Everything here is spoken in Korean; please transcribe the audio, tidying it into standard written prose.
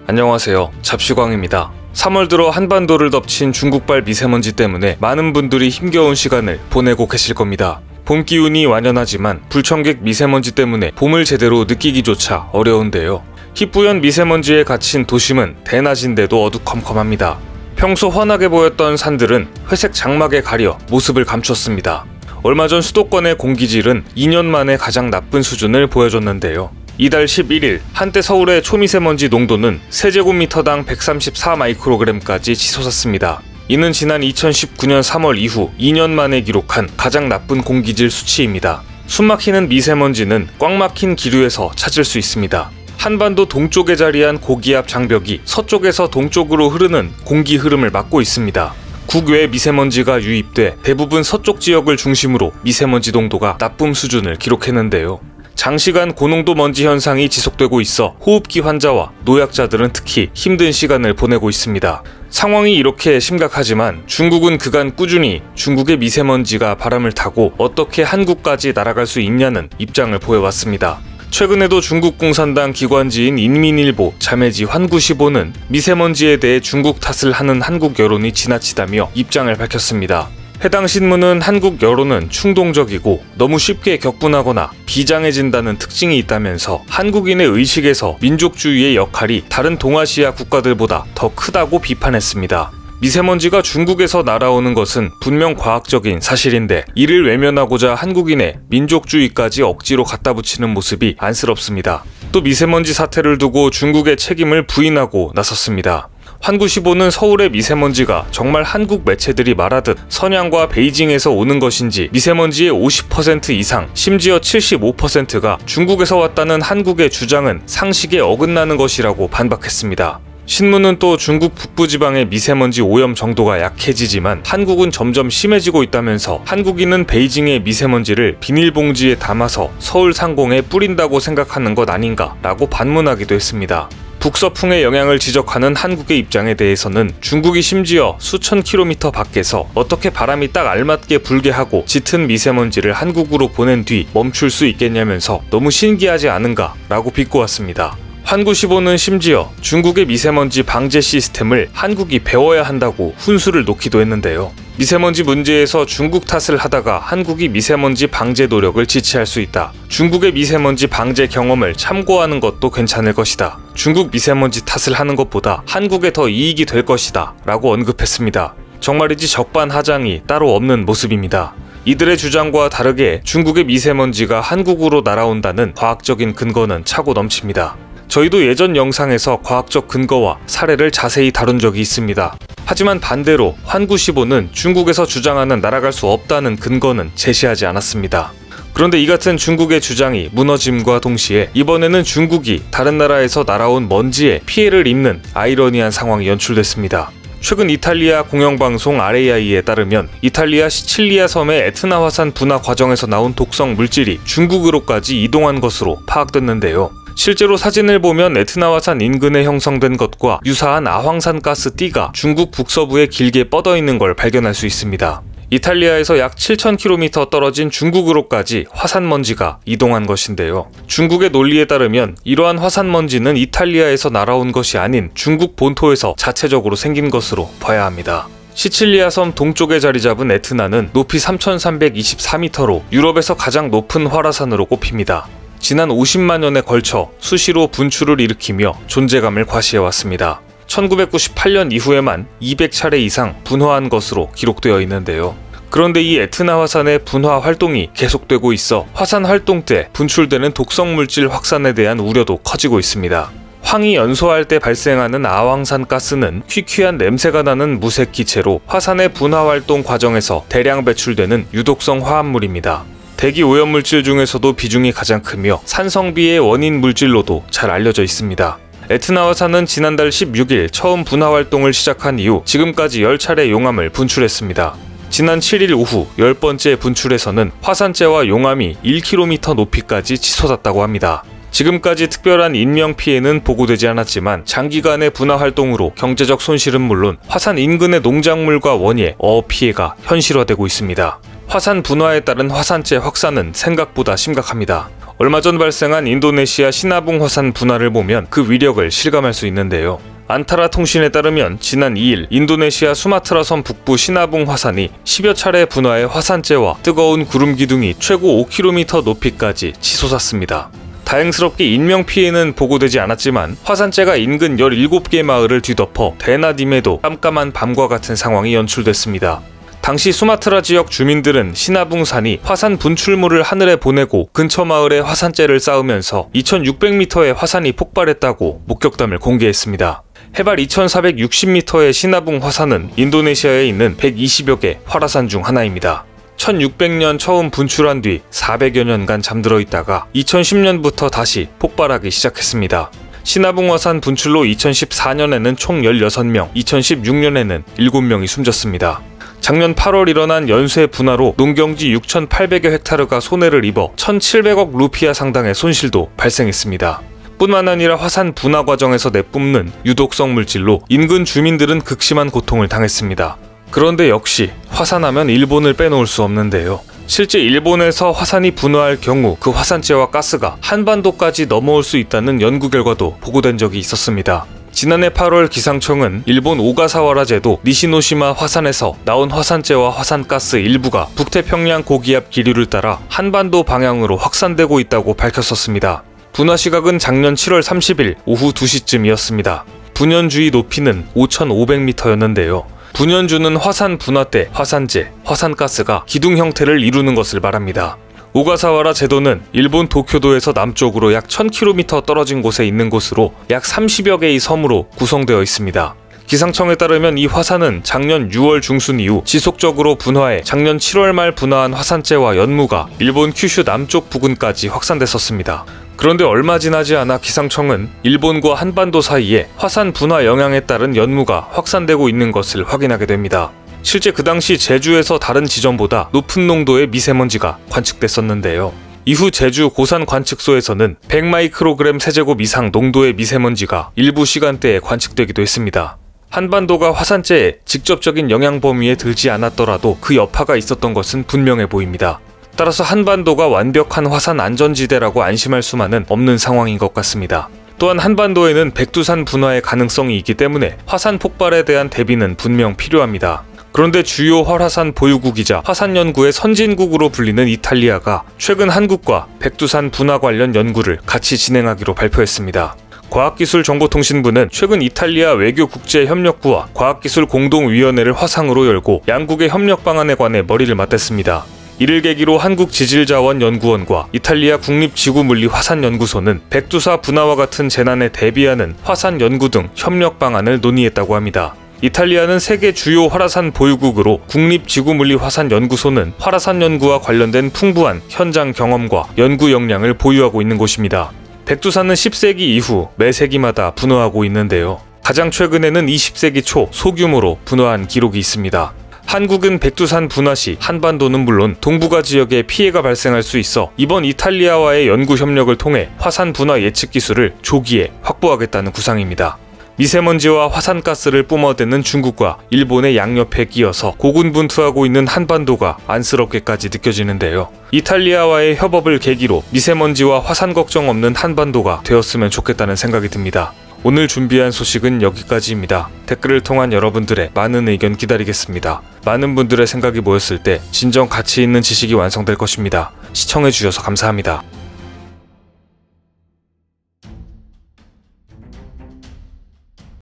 안녕하세요. 잡시광입니다. 3월 들어 한반도를 덮친 중국발 미세먼지 때문에 많은 분들이 힘겨운 시간을 보내고 계실 겁니다. 봄 기운이 완연하지만 불청객 미세먼지 때문에 봄을 제대로 느끼기조차 어려운데요. 희뿌연 미세먼지에 갇힌 도심은 대낮인데도 어두컴컴합니다. 평소 환하게 보였던 산들은 회색 장막에 가려 모습을 감췄습니다. 얼마 전 수도권의 공기질은 2년 만에 가장 나쁜 수준을 보여줬는데요. 이달 11일 한때 서울의 초미세먼지 농도는 세제곱미터당 134 마이크로그램까지 치솟았습니다. 이는 지난 2019년 3월 이후 2년 만에 기록한 가장 나쁜 공기질 수치입니다. 숨막히는 미세먼지는 꽉 막힌 기류에서 찾을 수 있습니다. 한반도 동쪽에 자리한 고기압 장벽이 서쪽에서 동쪽으로 흐르는 공기 흐름을 막고 있습니다. 국외 미세먼지가 유입돼 대부분 서쪽 지역을 중심으로 미세먼지 농도가 나쁨 수준을 기록했는데요. 장시간 고농도 먼지 현상이 지속되고 있어 호흡기 환자와 노약자들은 특히 힘든 시간을 보내고 있습니다. 상황이 이렇게 심각하지만 중국은 그간 꾸준히 중국의 미세먼지가 바람을 타고 어떻게 한국까지 날아갈 수 있냐는 입장을 보여왔습니다. 최근에도 중국 공산당 기관지인 인민일보 자매지 환구시보는 미세먼지에 대해 중국 탓을 하는 한국 여론이 지나치다며 입장을 밝혔습니다. 해당 신문은 한국 여론은 충동적이고 너무 쉽게 격분하거나 비장해진다는 특징이 있다면서 한국인의 의식에서 민족주의의 역할이 다른 동아시아 국가들보다 더 크다고 비판했습니다. 미세먼지가 중국에서 날아오는 것은 분명 과학적인 사실인데 이를 외면하고자 한국인의 민족주의까지 억지로 갖다 붙이는 모습이 안쓰럽습니다. 또 미세먼지 사태를 두고 중국의 책임을 부인하고 나섰습니다. 환구시보는 서울의 미세먼지가 정말 한국 매체들이 말하듯 선양과 베이징에서 오는 것인지 미세먼지의 50% 이상, 심지어 75%가 중국에서 왔다는 한국의 주장은 상식에 어긋나는 것이라고 반박했습니다. 신문은 또 중국 북부지방의 미세먼지 오염 정도가 약해지지만 한국은 점점 심해지고 있다면서 한국인은 베이징의 미세먼지를 비닐봉지에 담아서 서울 상공에 뿌린다고 생각하는 것 아닌가 라고 반문하기도 했습니다. 북서풍의 영향을 지적하는 한국의 입장에 대해서는 중국이 심지어 수천 킬로미터 밖에서 어떻게 바람이 딱 알맞게 불게 하고 짙은 미세먼지를 한국으로 보낸 뒤 멈출 수 있겠냐면서 너무 신기하지 않은가 라고 비꼬았습니다. 환구시보는 심지어 중국의 미세먼지 방제 시스템을 한국이 배워야 한다고 훈수를 놓기도 했는데요. 미세먼지 문제에서 중국 탓을 하다가 한국이 미세먼지 방제 노력을 지체할 수 있다. 중국의 미세먼지 방제 경험을 참고하는 것도 괜찮을 것이다. 중국 미세먼지 탓을 하는 것보다 한국에 더 이익이 될 것이다 라고 언급했습니다. 정말이지 적반하장이 따로 없는 모습입니다. 이들의 주장과 다르게 중국의 미세먼지가 한국으로 날아온다는 과학적인 근거는 차고 넘칩니다. 저희도 예전 영상에서 과학적 근거와 사례를 자세히 다룬 적이 있습니다. 하지만 반대로 환구시보는 중국에서 주장하는 날아갈 수 없다는 근거는 제시하지 않았습니다. 그런데 이 같은 중국의 주장이 무너짐과 동시에 이번에는 중국이 다른 나라에서 날아온 먼지에 피해를 입는 아이러니한 상황이 연출됐습니다. 최근 이탈리아 공영방송 RAI에 따르면 이탈리아 시칠리아 섬의 에트나 화산 분화 과정에서 나온 독성 물질이 중국으로까지 이동한 것으로 파악됐는데요. 실제로 사진을 보면 에트나 화산 인근에 형성된 것과 유사한 아황산 가스 띠가 중국 북서부에 길게 뻗어 있는 걸 발견할 수 있습니다. 이탈리아에서 약 7,000km 떨어진 중국으로까지 화산먼지가 이동한 것인데요. 중국의 논리에 따르면 이러한 화산먼지는 이탈리아에서 날아온 것이 아닌 중국 본토에서 자체적으로 생긴 것으로 봐야 합니다. 시칠리아 섬 동쪽에 자리 잡은 에트나는 높이 3,324m로 유럽에서 가장 높은 활화산으로 꼽힙니다. 지난 50만 년에 걸쳐 수시로 분출을 일으키며 존재감을 과시해왔습니다. 1998년 이후에만 200차례 이상 분화한 것으로 기록되어 있는데요. 그런데 이 에트나 화산의 분화 활동이 계속되고 있어 화산 활동 때 분출되는 독성 물질 확산에 대한 우려도 커지고 있습니다. 황이 연소할 때 발생하는 아황산 가스는 퀴퀴한 냄새가 나는 무색 기체로 화산의 분화 활동 과정에서 대량 배출되는 유독성 화합물입니다. 대기 오염물질 중에서도 비중이 가장 크며 산성비의 원인 물질로도 잘 알려져 있습니다. 에트나 화산은 지난달 16일 처음 분화 활동을 시작한 이후 지금까지 10차례 용암을 분출했습니다. 지난 7일 오후 10번째 분출에서는 화산재와 용암이 1km 높이까지 치솟았다고 합니다. 지금까지 특별한 인명피해는 보고되지 않았지만 장기간의 분화 활동으로 경제적 손실은 물론 화산 인근의 농작물과 원예, 어업 피해가 현실화되고 있습니다. 화산 분화에 따른 화산재 확산은 생각보다 심각합니다. 얼마 전 발생한 인도네시아 시나붕 화산 분화를 보면 그 위력을 실감할 수 있는데요. 안타라 통신에 따르면 지난 2일 인도네시아 수마트라 섬 북부 시나붕 화산이 10여 차례 분화해 화산재와 뜨거운 구름 기둥이 최고 5km 높이까지 치솟았습니다. 다행스럽게 인명피해는 보고되지 않았지만 화산재가 인근 17개 마을을 뒤덮어 대낮임에도 깜깜한 밤과 같은 상황이 연출됐습니다. 당시 수마트라 지역 주민들은 시나붕산이 화산 분출물을 하늘에 보내고 근처 마을에 화산재를 쌓으면서 2600m의 화산이 폭발했다고 목격담을 공개했습니다. 해발 2460m의 시나붕 화산은 인도네시아에 있는 120여 개 활화산 중 하나입니다. 1600년 처음 분출한 뒤 400여 년간 잠들어 있다가 2010년부터 다시 폭발하기 시작했습니다. 시나붕 화산 분출로 2014년에는 총 16명, 2016년에는 7명이 숨졌습니다. 작년 8월 일어난 연쇄 분화로 농경지 6,800여 헥타르가 손해를 입어 1,700억 루피아 상당의 손실도 발생했습니다. 뿐만 아니라 화산 분화 과정에서 내뿜는 유독성 물질로 인근 주민들은 극심한 고통을 당했습니다. 그런데 역시 화산하면 일본을 빼놓을 수 없는데요. 실제 일본에서 화산이 분화할 경우 그 화산재와 가스가 한반도까지 넘어올 수 있다는 연구 결과도 보고된 적이 있었습니다. 지난해 8월 기상청은 일본 오가사와라 제도 니시노시마 화산에서 나온 화산재와 화산가스 일부가 북태평양 고기압 기류를 따라 한반도 방향으로 확산되고 있다고 밝혔었습니다. 분화 시각은 작년 7월 30일 오후 2시쯤이었습니다. 분연주의 높이는 5,500m였는데요. 분연주는 화산 분화 때 화산재, 화산가스가 기둥 형태를 이루는 것을 말합니다. 오가사와라 제도는 일본 도쿄도에서 남쪽으로 약 1000km 떨어진 곳에 있는 곳으로 약 30여 개의 섬으로 구성되어 있습니다. 기상청에 따르면 이 화산은 작년 6월 중순 이후 지속적으로 분화해 작년 7월 말 분화한 화산재와 연무가 일본 큐슈 남쪽 부근까지 확산됐었습니다. 그런데 얼마 지나지 않아 기상청은 일본과 한반도 사이에 화산 분화 영향에 따른 연무가 확산되고 있는 것을 확인하게 됩니다. 실제 그 당시 제주에서 다른 지점보다 높은 농도의 미세먼지가 관측됐었는데요. 이후 제주 고산 관측소에서는 100마이크로그램 세제곱 이상 농도의 미세먼지가 일부 시간대에 관측되기도 했습니다. 한반도가 화산재에 직접적인 영향 범위에 들지 않았더라도 그 여파가 있었던 것은 분명해 보입니다. 따라서 한반도가 완벽한 화산 안전지대라고 안심할 수만은 없는 상황인 것 같습니다. 또한 한반도에는 백두산 분화의 가능성이 있기 때문에 화산 폭발에 대한 대비는 분명 필요합니다. 그런데 주요 활화산 보유국이자 화산 연구의 선진국으로 불리는 이탈리아가 최근 한국과 백두산 분화 관련 연구를 같이 진행하기로 발표했습니다. 과학기술정보통신부는 최근 이탈리아 외교국제협력부와 과학기술공동위원회를 화상으로 열고 양국의 협력 방안에 관해 머리를 맞댔습니다. 이를 계기로 한국지질자원연구원과 이탈리아 국립지구물리화산연구소는 백두사 분화와 같은 재난에 대비하는 화산 연구 등 협력 방안을 논의했다고 합니다. 이탈리아는 세계 주요 활화산 보유국으로 국립지구물리화산연구소는 활화산 연구와 관련된 풍부한 현장 경험과 연구 역량을 보유하고 있는 곳입니다. 백두산은 10세기 이후 매 세기마다 분화하고 있는데요. 가장 최근에는 20세기 초 소규모로 분화한 기록이 있습니다. 한국은 백두산 분화 시 한반도는 물론 동북아 지역에 피해가 발생할 수 있어 이번 이탈리아와의 연구 협력을 통해 화산 분화 예측 기술을 조기에 확보하겠다는 구상입니다. 미세먼지와 화산가스를 뿜어대는 중국과 일본의 양옆에 끼어서 고군분투하고 있는 한반도가 안쓰럽게까지 느껴지는데요. 이탈리아와의 협업을 계기로 미세먼지와 화산 걱정 없는 한반도가 되었으면 좋겠다는 생각이 듭니다. 오늘 준비한 소식은 여기까지입니다. 댓글을 통한 여러분들의 많은 의견 기다리겠습니다. 많은 분들의 생각이 모였을 때 진정 가치 있는 지식이 완성될 것입니다. 시청해주셔서 감사합니다.